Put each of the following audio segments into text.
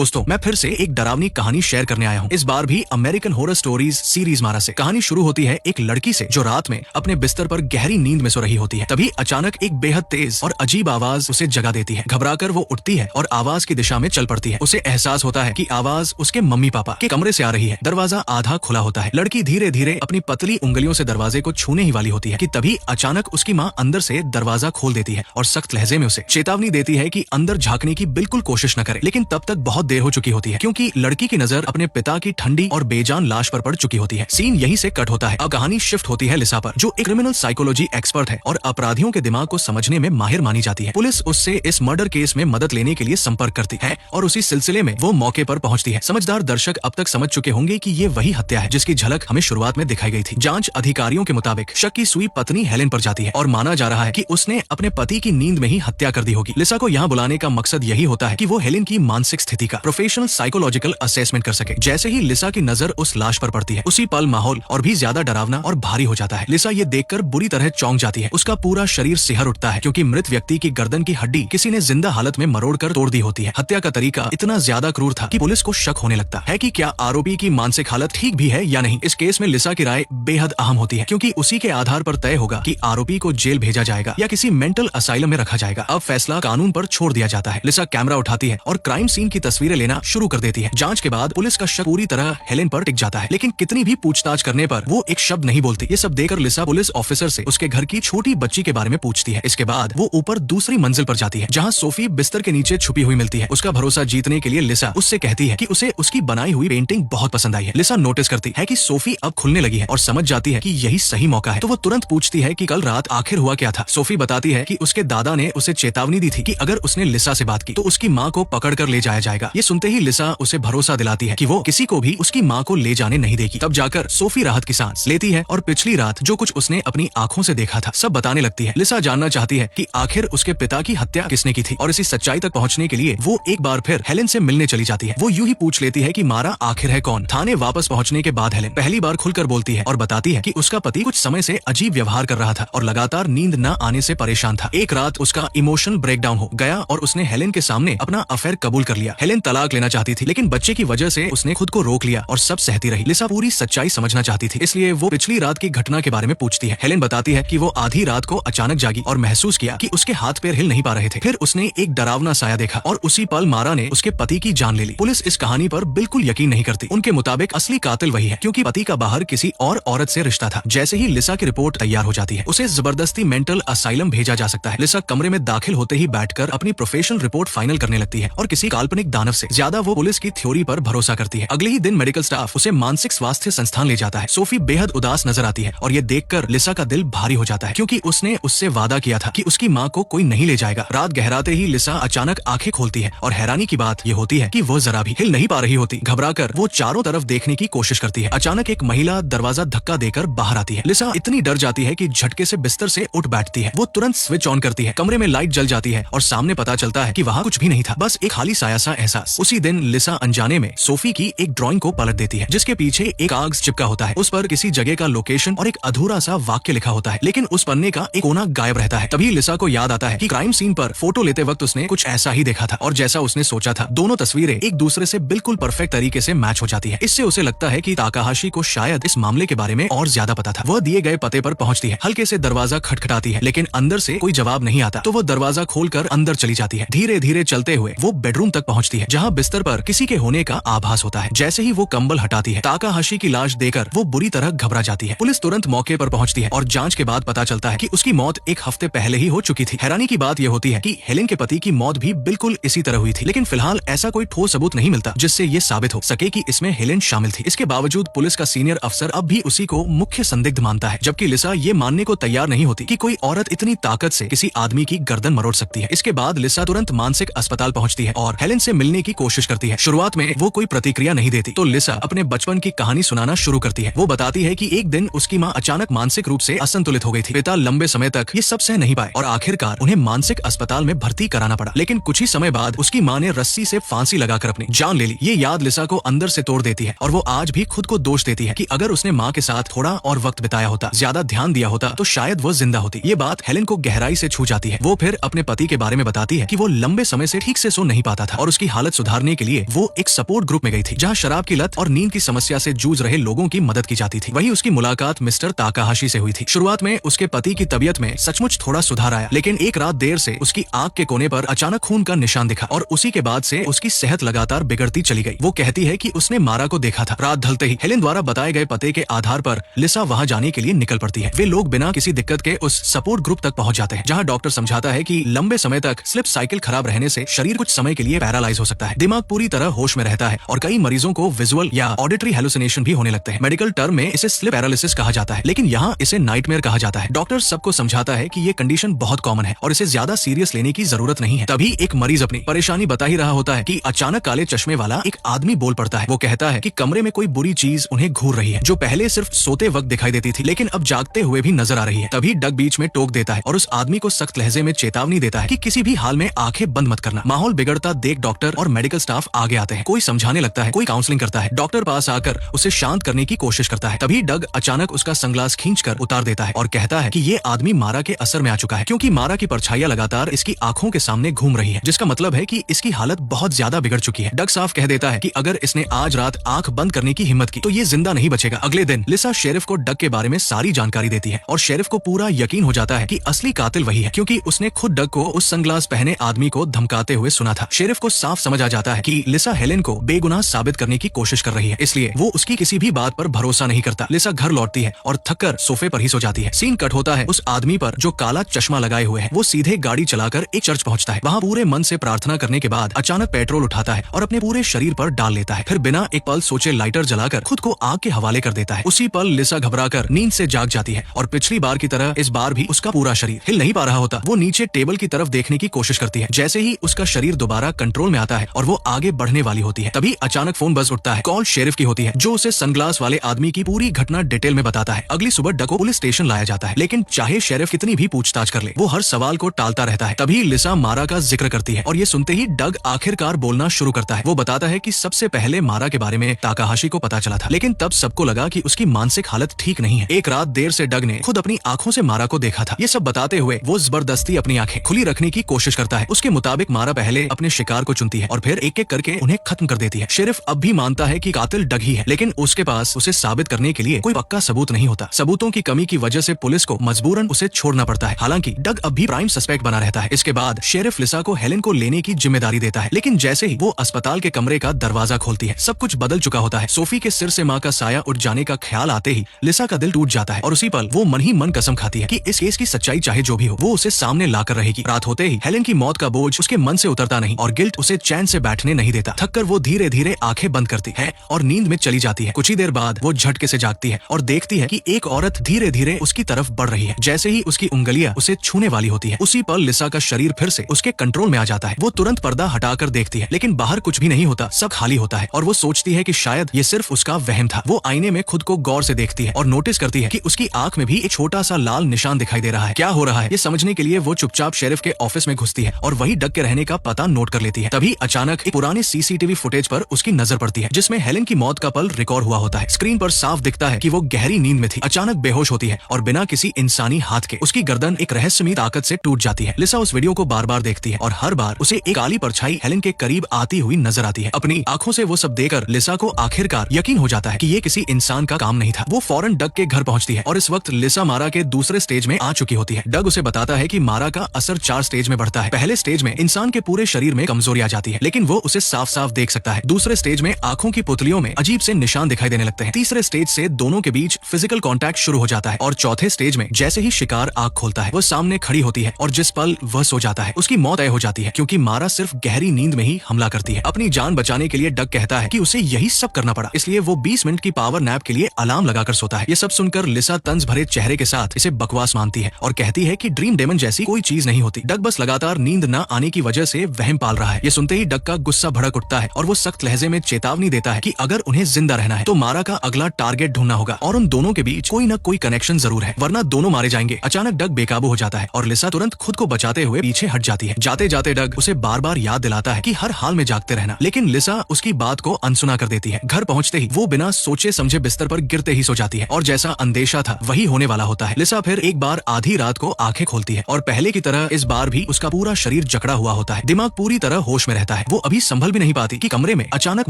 दोस्तों, मैं फिर से एक डरावनी कहानी शेयर करने आया हूँ। इस बार भी अमेरिकन हॉरर स्टोरीज सीरीज मारा से। कहानी शुरू होती है एक लड़की से जो रात में अपने बिस्तर पर गहरी नींद में सो रही होती है। तभी अचानक एक बेहद तेज और अजीब आवाज उसे जगा देती है। घबराकर वो उठती है और आवाज की दिशा में चल पड़ती है। उसे एहसास होता है कि आवाज उसके मम्मी पापा के कमरे से आ रही है। दरवाजा आधा खुला होता है। लड़की धीरे धीरे अपनी पतली उंगलियों से दरवाजे को छूने ही वाली होती है कि तभी अचानक उसकी माँ अंदर से दरवाजा खोल देती है और सख्त लहजे में उसे चेतावनी देती है कि अंदर झांकने की बिल्कुल कोशिश न करे। लेकिन तब तक बहुत देर हो चुकी होती है क्योंकि लड़की की नजर अपने पिता की ठंडी और बेजान लाश पर पड़ चुकी होती है। सीन यहीं से कट होता है। अब कहानी शिफ्ट होती है लिसा पर, जो एक क्रिमिनल साइकोलॉजी एक्सपर्ट है और अपराधियों के दिमाग को समझने में माहिर मानी जाती है। पुलिस उससे इस मर्डर केस में मदद लेने के लिए संपर्क करती है और उसी सिलसिले में वो मौके पर पहुंचती है। समझदार दर्शक अब तक समझ चुके होंगे कि ये वही हत्या है जिसकी झलक हमें शुरुआत में दिखाई गई थी। जांच अधिकारियों के मुताबिक शक की सुई पत्नी हेलेन पर जाती है और माना जा रहा है कि उसने अपने पति की नींद में ही हत्या कर दी होगी। लिसा को यहाँ बुलाने का मकसद यही होता है कि वो हेलेन की मानसिक स्थिति का प्रोफेशनल साइकोलॉजिकल असेसमेंट कर सके। जैसे ही लिसा की नजर उस लाश पर पड़ती है, उसी पल माहौल और भी ज्यादा डरावना और भारी हो जाता है। लिसा ये देखकर बुरी तरह चौंक जाती है। उसका पूरा शरीर सिहर उठता है क्योंकि मृत व्यक्ति की गर्दन की हड्डी किसी ने जिंदा हालत में मरोड़कर तोड़ दी होती है। हत्या का तरीका इतना ज्यादा क्रूर था कि पुलिस को शक होने लगता है कि क्या आरोपी की मानसिक हालत ठीक भी है या नहीं। इस केस में लिसा की राय बेहद अहम होती है क्योंकि उसी के आधार पर तय होगा कि आरोपी को जेल भेजा जाएगा या किसी मेंटल असाइलम में रखा जाएगा। अब फैसला कानून पर छोड़ दिया जाता है। लिसा कैमरा उठाती है और क्राइम सीन की तस्वीरें लेना शुरू कर देती है। जांच के बाद पुलिस का शक पूरी तरह हेलेन पर टिक जाता है, लेकिन कितनी भी पूछताछ करने पर वो एक शब्द नहीं बोलती। ये सब देखकर लिसा पुलिस ऑफिसर से उसके घर की छोटी बच्ची के बारे में पूछती है। इसके बाद वो ऊपर दूसरी मंजिल पर जाती है जहाँ सोफी बिस्तर के नीचे छुपी हुई मिलती है। उसका भरोसा जीतने के लिए लिसा उससे कहती है कि उसे उसकी बनाई हुई पेंटिंग बहुत पसंद आई है। लिसा नोटिस करती है कि सोफी अब खुलने लगी है और समझ जाती है कि यही सही मौका है। तो वो तुरंत पूछती है कि कल रात आखिर हुआ क्या था। सोफी बताती है कि उसके दादा ने उसे चेतावनी दी थी कि अगर उसने लिसा से बात की तो उसकी माँ को पकड़ कर ले जाया जाएगा। ये सुनते ही लिसा उसे भरोसा दिलाती है कि वो किसी को भी उसकी माँ को ले जाने नहीं देगी। तब जाकर सोफी राहत की सांस लेती है और पिछली रात जो कुछ उसने अपनी आंखों से देखा था सब बताने लगती है। लिसा जानना चाहती है कि आखिर उसके पिता की हत्या किसने की थी और इसी सच्चाई तक पहुंचने के लिए वो एक बार फिर हेलेन से मिलने चली जाती है। वो यूं ही पूछ लेती है कि मारा आखिर है कौन। थाने वापस पहुंचने के बाद हेलेन पहली बार खुलकर बोलती है और बताती है कि उसका पति कुछ समय से अजीब व्यवहार कर रहा था और लगातार नींद न आने से परेशान था। एक रात उसका इमोशनल ब्रेकडाउन हो गया और उसने हेलेन के सामने अपना अफेयर कबूल कर लिया। हेलेन तलाक लेना चाहती थी लेकिन बच्चे की वजह से उसने खुद को रोक लिया और सब सहती रही। लिसा पूरी सच्चाई समझना चाहती थी, इसलिए वो पिछली रात की घटना के बारे में पूछती है। हेलेन बताती है कि वो आधी रात को अचानक जागी और महसूस किया कि उसके हाथ पैर हिल नहीं पा रहे थे। फिर उसने एक डरावना साया देखा और उसी पल मारा ने उसके पति की जान ले ली। पुलिस इस कहानी पर बिल्कुल यकीन नहीं करती। उनके मुताबिक असली कातिल वही है क्योंकि पति का बाहर किसी और औरत से रिश्ता था। जैसे ही लिसा की रिपोर्ट तैयार हो जाती है उसे जबरदस्ती मेंटल असाइलम भेजा जा सकता है। लिसा कमरे में दाखिल होते ही बैठकर अपनी प्रोफेशनल रिपोर्ट फाइनल करने लगती है और किसी काल्पनिक दानव से ज्यादा वो पुलिस की थ्योरी पर भरोसा करती है। अगले ही दिन मेडिकल स्टाफ उसे मानसिक स्वास्थ्य संस्थान ले जाता है। सोफी बेहद उदास नजर आती है और ये देखकर लिसा का दिल भारी हो जाता है क्योंकि उसने उससे वादा किया था कि उसकी माँ को कोई नहीं ले जाएगा। रात गहराते ही लिसा अचानक आंखें खोलती है और हैरानी की बात ये होती है कि वो जरा भी हिल नहीं पा रही होती। घबराकर वो चारों तरफ देखने की कोशिश करती है। अचानक एक महिला दरवाजा धक्का देकर बाहर आती है। लिसा इतनी डर जाती है कि झटके से बिस्तर से उठ बैठती है। वो तुरंत स्विच ऑन करती है। कमरे में लाइट जल जाती है और सामने पता चलता है कि वहाँ कुछ भी नहीं था, बस एक खाली साया सा एहसास। उसी दिन लिसा अनजाने में सोफी की एक ड्राइंग को पलट देती है जिसके पीछे एक कागज चिपका होता है। उस पर किसी जगह का लोकेशन और एक अधूरा सा वाक्य लिखा होता है, लेकिन उस पन्ने का एक कोना गायब रहता है। तभी लिसा को याद आता है कि क्राइम सीन पर फोटो लेते वक्त उसने कुछ ऐसा ही देखा था और जैसा उसने सोचा था। दोनों तस्वीरें एक दूसरे से बिल्कुल परफेक्ट तरीके से मैच हो जाती है। इससे उसे लगता है कि ताकाहाशी को शायद इस मामले के बारे में और ज्यादा पता था। वह दिए गए पते पर पहुंचती है। हल्के से दरवाजा खटखटाती है लेकिन अंदर से कोई जवाब नहीं आता, तो वो दरवाजा खोलकर अंदर चली जाती है। धीरे धीरे चलते हुए वो बेडरूम तक पहुंचती है जहां बिस्तर पर किसी के होने का आभास होता है। जैसे ही वो कंबल हटाती है ताकाहाशी की लाश देखकर वो बुरी तरह घबरा जाती है। पुलिस तुरंत मौके पर पहुंचती है और जांच के बाद पता चलता है कि उसकी मौत एक हफ्ते पहले ही हो चुकी थी। हैरानी की बात यह होती है कि हेलेन के पति की मौत भी बिल्कुल इसी तरह हुई थी, लेकिन फिलहाल ऐसा कोई ठोस सबूत नहीं मिलता जिससे ये साबित हो सके कि इसमें हेलेन शामिल थी। इसके बावजूद पुलिस का सीनियर अफसर अब भी उसी को मुख्य संदिग्ध मानता है, जबकि लिसा ये मानने को तैयार नहीं होती कि कोई औरत इतनी ताकत से किसी आदमी की गर्दन मरोड़ सकती है। इसके बाद लिसा तुरंत मानसिक अस्पताल पहुंचती है और हेलेन से मिलने की कोशिश करती है। शुरुआत में वो कोई प्रतिक्रिया नहीं देती, तो लिसा अपने बचपन की कहानी सुनाना शुरू करती है। वो बताती है कि एक दिन उसकी माँ अचानक मानसिक रूप से असंतुलित हो गई थी। पिता लंबे समय तक ये सब सह नहीं पाए और आखिरकार उन्हें मानसिक अस्पताल में भर्ती कराना पड़ा। लेकिन कुछ ही समय बाद उसकी माँ ने रस्सी से फांसी लगाकर अपनी जान ले ली। ये याद लिसा को अंदर से तोड़ देती है और वो आज भी खुद को दोष देती है कि अगर उसने माँ के साथ थोड़ा और वक्त बिताया होता, ज्यादा ध्यान दिया होता, तो शायद वो जिंदा होती। ये बात हेलेन को गहराई से छू जाती है। वो फिर अपने पति के बारे में बताती है कि वो लंबे समय से ठीक से सो नहीं पाता था और उसकी हालत हालत सुधारने के लिए वो एक सपोर्ट ग्रुप में गई थी, जहाँ शराब की लत और नींद की समस्या से जूझ रहे लोगों की मदद की जाती थी। वहीं उसकी मुलाकात मिस्टर ताकाहाशी से हुई थी। शुरुआत में उसके पति की तबीयत में सचमुच थोड़ा सुधार आया, लेकिन एक रात देर से उसकी आंख के कोने पर अचानक खून का निशान दिखा और उसी के बाद से उसकी सेहत लगातार बिगड़ती चली गई। वो कहती है कि उसने मारा को देखा था। रात ढलते ही हेलेन द्वारा बताए गए पते के आधार पर लिसा वहां जाने के लिए निकल पड़ती है। वे लोग बिना किसी दिक्कत के उस सपोर्ट ग्रुप तक पहुंच जाते हैं, जहां डॉक्टर समझाता है कि लंबे समय तक स्लिप साइकिल खराब रहने से शरीर कुछ समय के लिए पैरालाइज हो सकता है। दिमाग पूरी तरह होश में रहता है और कई मरीजों को विजुअल या ऑडिटरी हेलुसिनेशन भी होने लगते हैं। मेडिकल टर्म में इसे स्लिप पैरालिसिस कहा जाता है, लेकिन यहाँ इसे नाइटमेयर कहा जाता है। डॉक्टर सबको समझाता है कि ये कंडीशन बहुत कॉमन है और इसे ज्यादा सीरियस लेने की जरूरत नहीं है। तभी एक मरीज अपनी परेशानी बता ही रहा होता है कि अचानक काले चश्मे वाला एक आदमी बोल पड़ता है। वो कहता है कि कमरे में कोई बुरी चीज उन्हें घूर रही है, जो पहले सिर्फ सोते वक्त दिखाई देती थी लेकिन अब जागते हुए भी नजर आ रही है। तभी डग बीच में टोक देता है और उस आदमी को सख्त लहजे में चेतावनी देता है कि किसी भी हाल में आंखें बंद मत करना। माहौल बिगड़ता देख डॉक्टर और मेडिकल स्टाफ आगे आते हैं। कोई समझाने लगता है, कोई काउंसलिंग करता है। डॉक्टर पास आकर उसे शांत करने की कोशिश करता है। तभी डग अचानक उसका सनग्लास खींचकर उतार देता है और कहता है कि ये आदमी मारा के असर में आ चुका है, क्योंकि मारा की परछाइयां लगातार इसकी आंखों के सामने घूम रही है, जिसका मतलब है कि इसकी हालत बहुत ज्यादा बिगड़ चुकी है। डग साफ कह देता है कि अगर इसने आज रात आंख बंद करने की हिम्मत की तो ये जिंदा नहीं बचेगा। अगले दिन लिसा शेरिफ को डग के बारे में सारी जानकारी देती है और शेरिफ को पूरा यकीन हो जाता है कि असली कातिल वही है, क्योंकि उसने खुद डग को उस सनग्लास पहने आदमी को धमकाते हुए सुना था। शेरिफ को साफ समझ आ जाता है कि लिसा हेलेन को बेगुनाह साबित करने की कोशिश कर रही है, इसलिए वो उसकी किसी भी बात पर भरोसा नहीं करता। लिसा घर लौटती है और थककर सोफे पर ही सो जाती है। सीन कट होता है उस आदमी पर जो काला चश्मा लगाए हुए है। वो सीधे गाड़ी चलाकर एक चर्च पहुंचता है। वहाँ पूरे मन से प्रार्थना करने के बाद अचानक पेट्रोल उठाता है और अपने पूरे शरीर पर डाल लेता है। फिर बिना एक पल सोचे लाइटर जलाकर खुद को आग के हवाले कर देता है। उसी पल लिसा घबराकर नींद से जाग जाती है और पिछली बार की तरह इस बार भी उसका पूरा शरीर हिल नहीं पा रहा होता। वो नीचे टेबल की तरफ देखने की कोशिश करती है। जैसे ही उसका शरीर दोबारा कंट्रोल में आता है और वो आगे बढ़ने वाली होती है, तभी अचानक फोन बज उठता है। कॉल शेरिफ की होती है, जो उसे सनग्लास वाले आदमी की पूरी घटना डिटेल में बताता है। अगली सुबह डग को पुलिस स्टेशन लाया जाता है, लेकिन चाहे शेरिफ कितनी भी पूछताछ कर ले, वो हर सवाल को टालता रहता है। तभी लिसा मारा का जिक्र करती है और ये सुनते ही डग आखिरकार बोलना शुरू करता है। वो बताता है कि सबसे पहले मारा के बारे में ताकाहाशी को पता चला था, लेकिन तब सबको लगा कि उसकी मानसिक हालत ठीक नहीं है। एक रात देर से डग ने खुद अपनी आंखों से मारा को देखा था। ये सब बताते हुए वो जबरदस्ती अपनी आंखें खुली रखने की कोशिश करता है। उसके मुताबिक मारा पहले अपने शिकार को चुनती है और फिर एक एक करके उन्हें खत्म कर देती है। शेरिफ अब भी मानता है कि कातिल डग ही है, लेकिन उसके पास उसे साबित करने के लिए कोई पक्का सबूत नहीं होता। सबूतों की कमी की वजह से पुलिस को मजबूरन उसे छोड़ना पड़ता है। हालांकि डग अब भी प्राइम सस्पेक्ट बना रहता है। इसके बाद शेरिफ लिसा को हेलेन को लेने की जिम्मेदारी देता है, लेकिन जैसे ही वो अस्पताल के कमरे का दरवाजा खोलती है, सब कुछ बदल चुका होता है। सोफी के सिर से माँ का साया उठ जाने का ख्याल आते ही लिसा का दिल टूट जाता है और उसी पल वो मन ही मन कसम खाती है कि इस केस की सच्चाई चाहे जो भी हो, वो उसे सामने लाकर रहेगी। रात होते ही हेलेन की मौत का बोझ उसके मन से उतरता नहीं और गिल्ट उसे चैन से बैठने नहीं देता। थककर वो धीरे धीरे आंखें बंद करती है और नींद में चली जाती है। कुछ ही देर बाद वो झटके से जागती है और देखती है कि एक औरत धीरे धीरे उसकी तरफ बढ़ रही है। जैसे ही उसकी उंगलियां उसे छूने वाली होती है, उसी पल लिसा का शरीर फिर से उसके कंट्रोल में आ जाता है। वो तुरंत पर्दा हटाकर देखती है, लेकिन बाहर कुछ भी नहीं होता, सब खाली होता है और वो सोचती है कि शायद ये सिर्फ उसका वहम था। वो आईने में खुद को गौर से देखती है और नोटिस करती है कि उसकी आंख में भी एक छोटा सा लाल निशान दिखाई दे रहा है। क्या हो रहा है ये समझने के लिए वो चुपचाप शेरिफ के ऑफिस में घुसती है और वही डग के रहने का पता नोट कर लेती है। तभी अचानक एक पुराने सीसीटीवी फुटेज पर उसकी नजर पड़ती है, जिसमें हेलेन की मौत का पल रिकॉर्ड हुआ होता है। स्क्रीन पर साफ दिखता है कि वो गहरी नींद में थी, अचानक बेहोश होती है और बिना किसी इंसानी हाथ के उसकी गर्दन एक रहस्यमयी ताकत से टूट जाती है। लिसा उस वीडियो को बार बार देखती है और हर बार उसे एक काली परछाई हेलेन के करीब आती हुई नजर आती है। अपनी आंखों से वो सब देखकर लिसा को आखिरकार यकीन हो जाता है कि ये किसी इंसान का काम नहीं था। वो फौरन डग के घर पहुंचती है और इस वक्त लिसा मारा के दूसरे स्टेज में आ चुकी होती है। डग उसे बताता है कि मारा का असर 4 स्टेज में बढ़ता है। पहले स्टेज में इंसान के पूरे शरीर में कमजोरी आ जाती है, लेकिन वो उसे साफ साफ देख सकता है। दूसरे स्टेज में आंखों की पुतलियों में अजीब से निशान दिखाई देने लगते हैं। तीसरे स्टेज से दोनों के बीच फिजिकल कांटेक्ट शुरू हो जाता है और चौथे स्टेज में जैसे ही शिकार आंख खोलता है, वो सामने खड़ी होती है और जिस पल वह सो जाता है उसकी मौत तय हो जाती है, क्योंकि मारा सिर्फ गहरी नींद में ही हमला करती है। अपनी जान बचाने के लिए डग कहता है कि उसे यही सब करना पड़ा, इसलिए वो 20 मिनट की पावर नैप के लिए अलार्म लगाकर सोता है। ये सब सुनकर लिसा तंज भरे चेहरे के साथ इसे बकवास मानती है और कहती है कि ड्रीम डेमन जैसी कोई चीज नहीं होती। डग बस लगातार नींद न आने की वजह से वहम पाल रहा है। ये सुनते ही डग का गुस्सा भड़क उठता है और वो सख्त लहजे में चेतावनी देता है कि अगर उन्हें जिंदा रहना है तो मारा का अगला टारगेट ढूंढना होगा और उन दोनों के बीच कोई न कोई कनेक्शन जरूर है, वरना दोनों मारे जाएंगे। अचानक डग बेकाबू हो जाता है और लिसा तुरंत खुद को बचाते हुए पीछे हट जाती है। जाते जाते डग उसे बार बार याद दिलाता है कि हर हाल में जागते रहना, लेकिन लिसा उसकी बात को अनसुना कर देती है। घर पहुंचते ही वो बिना सोचे समझे बिस्तर पर गिरते ही सो जाती है और जैसा अंदेशा था वही होने वाला होता है। लिसा फिर एक बार आधी रात को आंखें खोलती है और पहले की तरह इस बार भी उसका पूरा शरीर जकड़ा हुआ होता है। दिमाग पूरी तरह होश में रहता है। जाता है। वो अभी संभल भी नहीं पाती कि कमरे में अचानक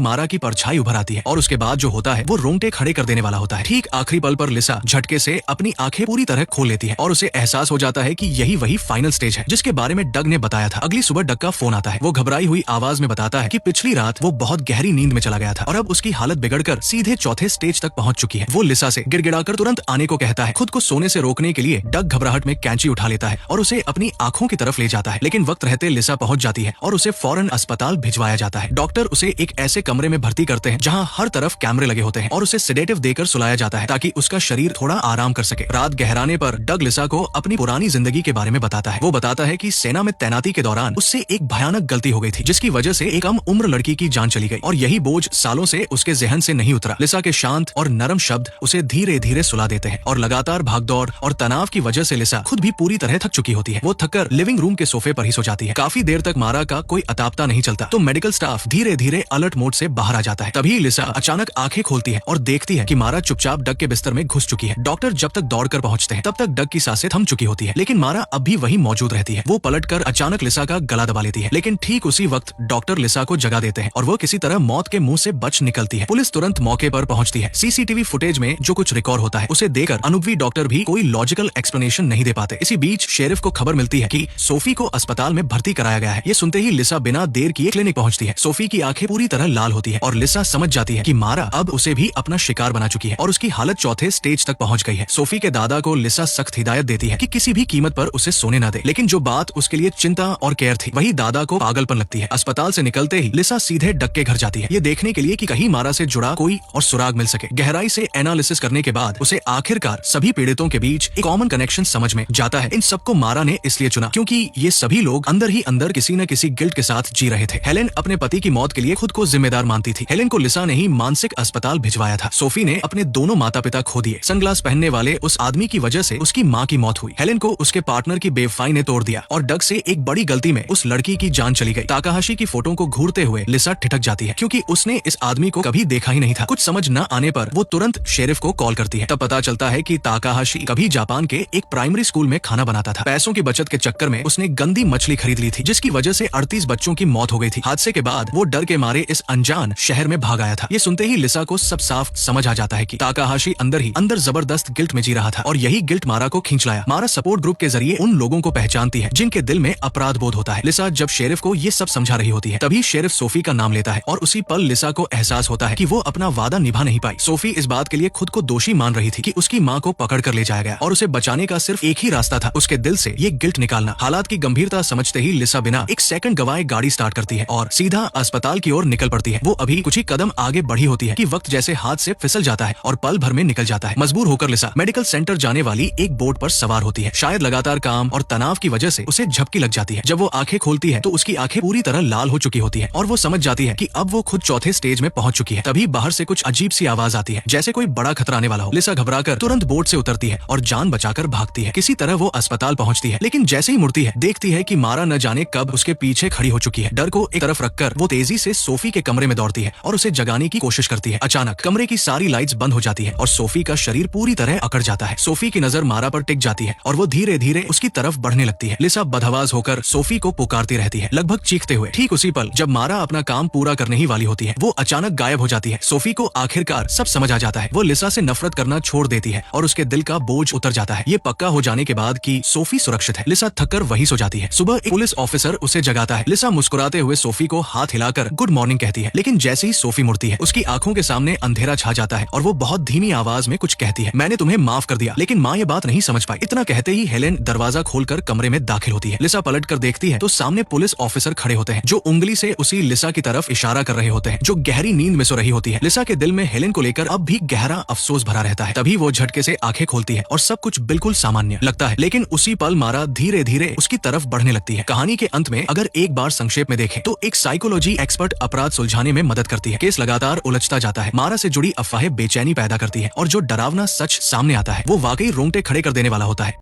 मारा की परछाई उभर आती है और उसके बाद जो होता है वो रोंगटे खड़े कर देने वाला होता है। ठीक आखिरी पल पर लिसा झटके से अपनी आंखें पूरी तरह खोल लेती है और उसे एहसास हो जाता है कि यही वही फाइनल स्टेज है जिसके बारे में डग ने बताया था। अगली सुबह डग का फोन आता है। वो घबराई हुई आवाज में बताता है कि पिछली रात वो बहुत गहरी नींद में चला गया था और अब उसकी हालत बिगड़कर सीधे चौथे स्टेज तक पहुंच चुकी है। वो लिसा से गिड़गिड़ाकर तुरंत आने को कहता है। खुद को सोने से रोकने के लिए डग घबराहट में कैंची उठा लेता है और उसे अपनी आंखों की तरफ ले जाता है, लेकिन वक्त रहते लिसा पहुंच जाती है और उसे फौरन अस्पताल भिजवाया जाता है। डॉक्टर उसे एक ऐसे कमरे में भर्ती करते हैं जहां हर तरफ कैमरे लगे होते हैं और उसे सेडेटिव देकर सुलाया जाता है ताकि उसका शरीर थोड़ा आराम कर सके। रात गहराने पर डग लिसा को अपनी पुरानी जिंदगी के बारे में बताता है। वो बताता है कि सेना में तैनाती के दौरान उससे एक भयानक गलती हो गई थी जिसकी वजह से एक कम उम्र लड़की की जान चली गई और यही बोझ सालों से उसके जहन से नहीं उतरा। लिसा के शांत और नरम शब्द उसे धीरे धीरे सुला देते हैं और लगातार भागदौड़ और तनाव की वजह से लिसा खुद भी पूरी तरह थक चुकी होती है। वो थककर लिविंग रूम के सोफे पर ही सो जाती है। काफी देर तक मारा का कोई अतापता नहीं चलता तो मेडिकल स्टाफ धीरे धीरे अलर्ट मोड से बाहर आ जाता है। तभी लिसा अचानक आंखें खोलती है और देखती है कि मारा चुपचाप डग के बिस्तर में घुस चुकी है। डॉक्टर जब तक दौड़कर पहुंचते हैं तब तक डग की सांसें थम चुकी होती है, लेकिन मारा अब भी वहीं मौजूद रहती है। वो पलटकर अचानक लिसा का गला दबा लेती है, लेकिन ठीक उसी वक्त डॉक्टर लिसा को जगा देते हैं और वो किसी तरह मौत के मुंह से बच निकलती है। पुलिस तुरंत मौके पर पहुंचती है। सीसीटीवी फुटेज में जो कुछ रिकॉर्ड होता है उसे देखकर अनुभवी डॉक्टर भी कोई लॉजिकल एक्सप्लेनेशन नहीं दे पाते। इसी बीच शेरिफ को खबर मिलती है कि सोफी को अस्पताल में भर्ती कराया गया है। ये सुनते ही लिसा बिना देर किए क्लिनिक पहुंचती है। सोफी की आंखें पूरी तरह लाल होती है और लिसा समझ जाती है कि मारा अब उसे भी अपना शिकार बना चुकी है और उसकी हालत चौथे स्टेज तक पहुंच गई है। सोफी के दादा को लिसा सख्त हिदायत देती है कि किसी भी कीमत पर उसे सोने न दे, लेकिन जो बात उसके लिए चिंता और केयर थी वही दादा को पागलपन लगती है। अस्पताल से निकलते ही लिसा सीधे डग के घर जाती है, ये देखने के लिए कि कहीं मारा से जुड़ा कोई और सुराग मिल सके। गहराई से एनालिसिस करने के बाद उसे आखिरकार सभी पीड़ितों के बीच एक कॉमन कनेक्शन समझ में जाता है। इन सबको मारा ने इसलिए चुना क्योंकि ये सभी लोग अंदर ही अंदर किसी न किसी गिल्ट के साथ जी रहे थे। हेलेन अपने पति की मौत के लिए खुद को जिम्मेदार मानती थी। हेलेन को लिसा ने ही मानसिक अस्पताल भिजवाया था। सोफी ने अपने दोनों माता पिता खो दिए। सनग्लास पहनने वाले उस आदमी की वजह से उसकी माँ की मौत हुई। हेलेन को उसके पार्टनर की बेवफाई ने तोड़ दिया और डग से एक बड़ी गलती में उस लड़की की जान चली गई। ताकाहाशी की फोटो को घूरते हुए लिसा ठिठक जाती है क्योंकि उसने इस आदमी को कभी देखा ही नहीं था। कुछ समझ न आने पर वो तुरंत शेरिफ को कॉल करती है। तब पता चलता है कि ताकाहाशी कभी जापान के एक प्राइमरी स्कूल में खाना बनाता था। पैसों की बचत के चक्कर में उसने गंदी मछली खरीद ली थी जिसकी वजह से 38 बच्चों की मौत हो गई थी। हादसे के बाद वो डर के मारे इस अनजान शहर में भाग आया था। ये सुनते ही लिसा को सब साफ समझ आ जाता है कि ताकाहाशी अंदर ही अंदर जबरदस्त गिल्ट में जी रहा था और यही गिल्ट मारा को खींच लाया। मारा सपोर्ट ग्रुप के जरिए उन लोगों को पहचानती है जिनके दिल में अपराध बोध होता है। लिसा जब शेरिफ को ये सब समझा रही होती है तभी शेरिफ सोफी का नाम लेता है और उसी पल लिसा को एहसास होता है कि वो अपना वादा निभा नहीं पाई। सोफी इस बात के लिए खुद को दोषी मान रही थी कि उसकी माँ को पकड़ कर ले जाया गया और उसे बचाने का सिर्फ एक ही रास्ता था, उसके दिल से ये गिल्ट निकालना। हालात की गंभीरता समझते ही लिसा बिना एक सेकंड गवाए गाड़ी स्टार्ट करती है और सीधा अस्पताल की ओर निकल पड़ती है। वो अभी कुछ ही कदम आगे बढ़ी होती है कि वक्त जैसे हाथ से फिसल जाता है और पल भर में निकल जाता है। मजबूर होकर लिसा मेडिकल सेंटर जाने वाली एक बोट पर सवार होती है। शायद लगातार काम और तनाव की वजह से उसे झपकी लग जाती है। जब वो आंखें खोलती है तो उसकी आंखें पूरी तरह लाल हो चुकी होती है और वो समझ जाती है कि अब वो खुद चौथे स्टेज में पहुंच चुकी है। तभी बाहर से कुछ अजीब सी आवाज आती है जैसे कोई बड़ा खतरा आने वाला हो। लिसा घबराकर तुरंत बोट से उतरती है और जान बचाकर भागती है। किसी तरह वो अस्पताल पहुंचती है, लेकिन जैसे ही मुड़ती है देखती है कि मारा न जाने कब उसके पीछे खड़ी हो चुकी है। डर को एक तरफ रखकर वो तेजी से सोफी के कमरे में दौड़ती है और उसे जगाने की कोशिश करती है। अचानक कमरे की सारी लाइट्स बंद हो जाती है और सोफी का शरीर पूरी तरह अकड़ जाता है। सोफी की नजर मारा पर टिक जाती है और वो धीरे धीरे उसकी तरफ बढ़ने लगती है। लिसा बदहवास होकर सोफी को पुकारती रहती है, लगभग चीखते हुए। ठीक उसी पल जब मारा अपना काम पूरा करने ही वाली होती है वो अचानक गायब हो जाती है। सोफी को आखिरकार सब समझ आ जाता है। वो लिसा से नफरत करना छोड़ देती है और उसके दिल का बोझ उतर जाता है। ये पक्का हो जाने के बाद कि सोफी सुरक्षित है, लिसा थककर वहीं सो जाती है। सुबह एक पुलिस ऑफिसर उसे जगाता है। लिसा मुस्कुराते हुए सोफी को हाथ हिलाकर गुड मॉर्निंग कहती है, लेकिन जैसे ही सोफी मुड़ती है उसकी आंखों के सामने अंधेरा छा जाता है और वो बहुत धीमी आवाज में कुछ कहती है, मैंने तुम्हें माफ कर दिया। लेकिन माँ ये बात नहीं समझ पाई। इतना कहते ही हेलेन दरवाजा खोलकर कमरे में दाखिल होती है। लिसा पलट कर देखती है तो सामने पुलिस ऑफिसर खड़े होते हैं जो उंगली से उसी लिसा की तरफ इशारा कर रहे होते हैं जो गहरी नींद में सो रही होती है। लिसा के दिल में हेलेन को लेकर अब भी गहरा अफसोस भरा रहता है। तभी वो झटके से आंखें खोलती है और सब कुछ बिल्कुल सामान्य लगता है, लेकिन उसी पल मारा धीरे धीरे उसकी तरफ बढ़ने लगती है। कहानी के अंत में अगर एक बार संक्षेप में देखें तो एक साइकोलॉजी एक्सपर्ट अपराध सुलझाने में मदद करती है। केस लगातार उलझता जाता है, मारा से जुड़ी अफवाहें बेचैनी पैदा करती है और जो डरावना सच सामने आता है वो वाकई रोंगटे खड़े कर देने वाला होता है।